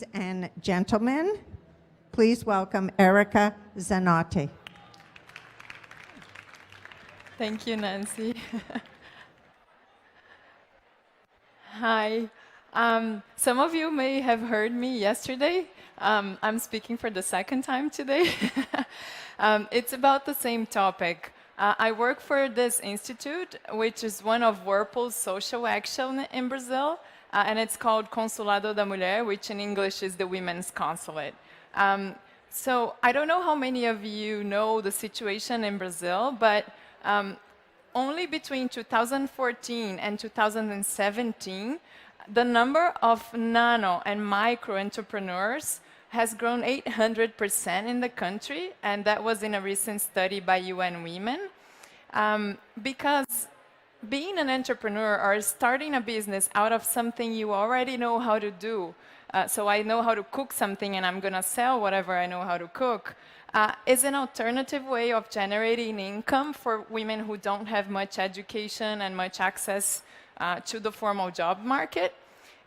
Ladies and gentlemen, please welcome Erica Zanotti. Thank you, Nancy. Hi. Some of you may have heard me yesterday. I'm speaking for the second time today. It's about the same topic. I work for this institute, which is one of Whirlpool's social action in Brazil, and it's called Consulado Da Mulher, which in English is the Women's Consulate. So I don't know how many of you know the situation in Brazil, but only between 2014 and 2017, the number of nano and micro entrepreneurs has grown 800% in the country, and that was in a recent study by UN Women. Because being an entrepreneur or starting a business out of something you already know how to do, so I know how to cook something and I'm going to sell whatever I know how to cook, is an alternative way of generating income for women who don't have much education and much access to the formal job market.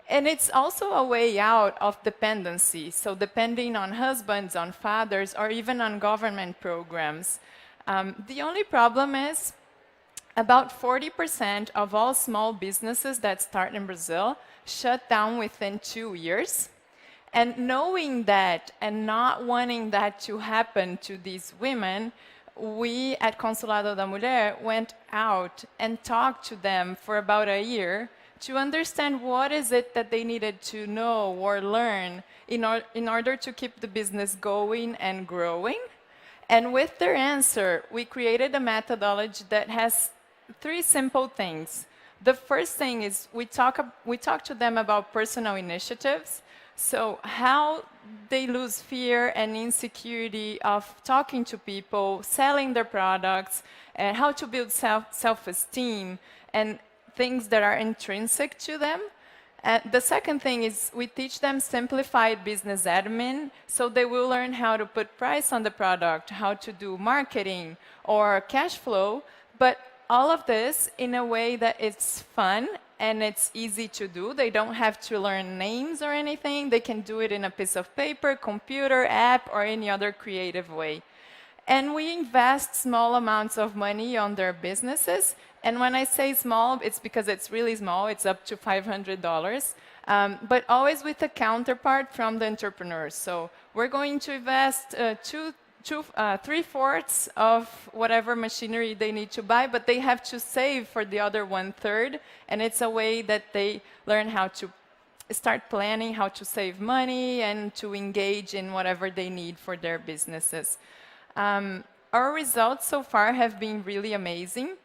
And it's also a way out of dependency, so depending on husbands, on fathers, or even on government programs. The only problem is about 40% of all small businesses that start in Brazil shut down within 2 years. And knowing that and not wanting that to happen to these women, we at Consulado Da Mulher went out and talked to them for about a year to understand what is it that they needed to know or learn in order to keep the business going and growing. And with their answer, we created a methodology that has 3 simple things. The first thing is we talk to them about personal initiatives. So how they lose fear and insecurity of talking to people, selling their products, and how to build self-esteem and things that are intrinsic to them. The second thing is we teach them simplified business admin, so they will learn how to put price on the product, how to do marketing or cash flow, but all of this in a way that it's fun and it's easy to do. They don't have to learn names or anything. They can do it in a piece of paper, computer, app, or any other creative way. And we invest small amounts of money on their businesses. And when I say small, it's because it's really small. It's up to $500, but always with a counterpart from the entrepreneurs. So we're going to invest 3/4 of whatever machinery they need to buy, but they have to save for the other 1/3. And it's a way that they learn how to start planning, how to save money, and to engage in whatever they need for their businesses. Our results so far have been really amazing.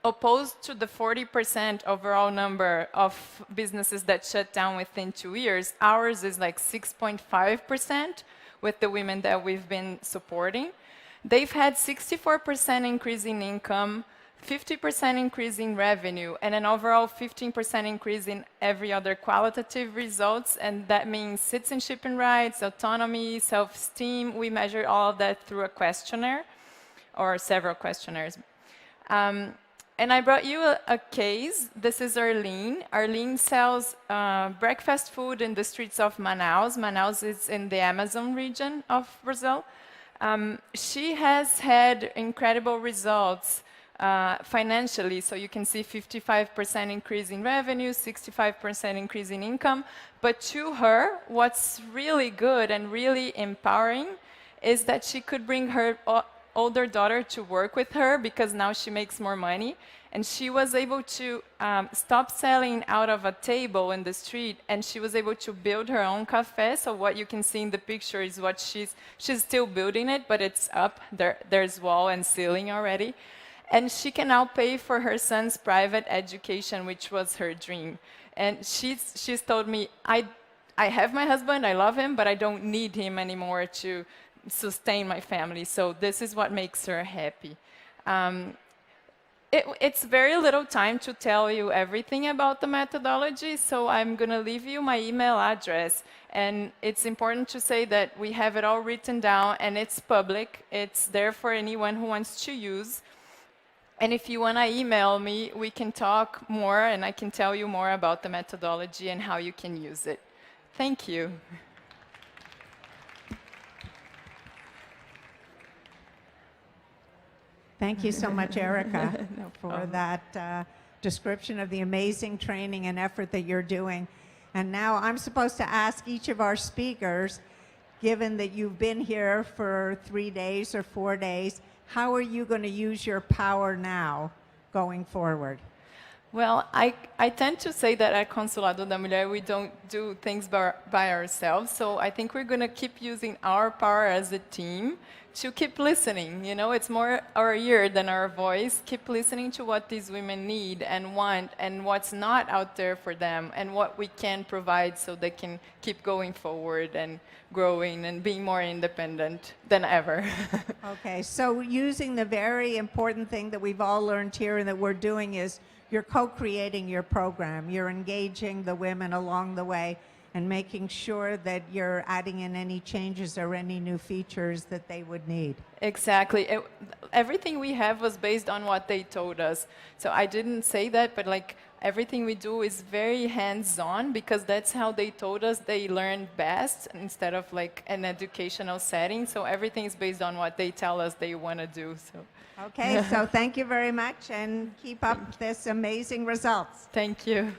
Opposed to the 40% overall number of businesses that shut down within 2 years, ours is like 6.5% with the women that we've been supporting. They've had 64% increase in income, 50% increase in revenue, and an overall 15% increase in every other qualitative results, and that means citizenship and rights, autonomy, self-esteem. We measure all of that through a questionnaire, or several questionnaires. And I brought you a case. This is Arlene. Arlene sells breakfast food in the streets of Manaus. Manaus is in the Amazon region of Brazil. She has had incredible results financially. So you can see 55% increase in revenue, 65% increase in income. But to her, what's really good and really empowering is that she could bring her older daughter to work with her because now she makes more money. And she was able to stop selling out of a table in the street, and she was able to build her own cafe. So what you can see in the picture is what she's still building it, but it's up. There's wall and ceiling already. And she can now pay for her son's private education, which was her dream. And she's told me, I have my husband, I love him, but I don't need him anymore to sustain my family. So this is what makes her happy. It's very little time to tell you everything about the methodology, so I'm going to leave you my email address. And it's important to say that we have it all written down, and it's public. It's there for anyone who wants to use. And if you want to email me, we can talk more, and I can tell you more about the methodology and how you can use it. Thank you. Thank you so much, Erica, for that description of the amazing training and effort that you're doing. And now I'm supposed to ask each of our speakers, given that you've been here for 3 days or 4 days, how are you going to use your power now going forward? Well, I tend to say that at Consulado Da Mulher, we don't do things by ourselves. So I think we're going to keep using our power as a team to keep listening. You know, it's more our ear than our voice. Keep listening to what these women need and want and what's not out there for them and what we can provide so they can keep going forward and growing and being more independent than ever. Okay, so using the very important thing that we've all learned here and that we're doing is you're co-creating your program. You're engaging the women along the way and making sure that you're adding in any changes or any new features that they would need. Exactly. Everything we have was based on what they told us. So I didn't say that, but like everything we do is very hands-on because that's how they told us they learn best instead of like an educational setting. So everything is based on what they tell us they want to do. So. Okay, so thank you very much and keep up this amazing results. Thank you.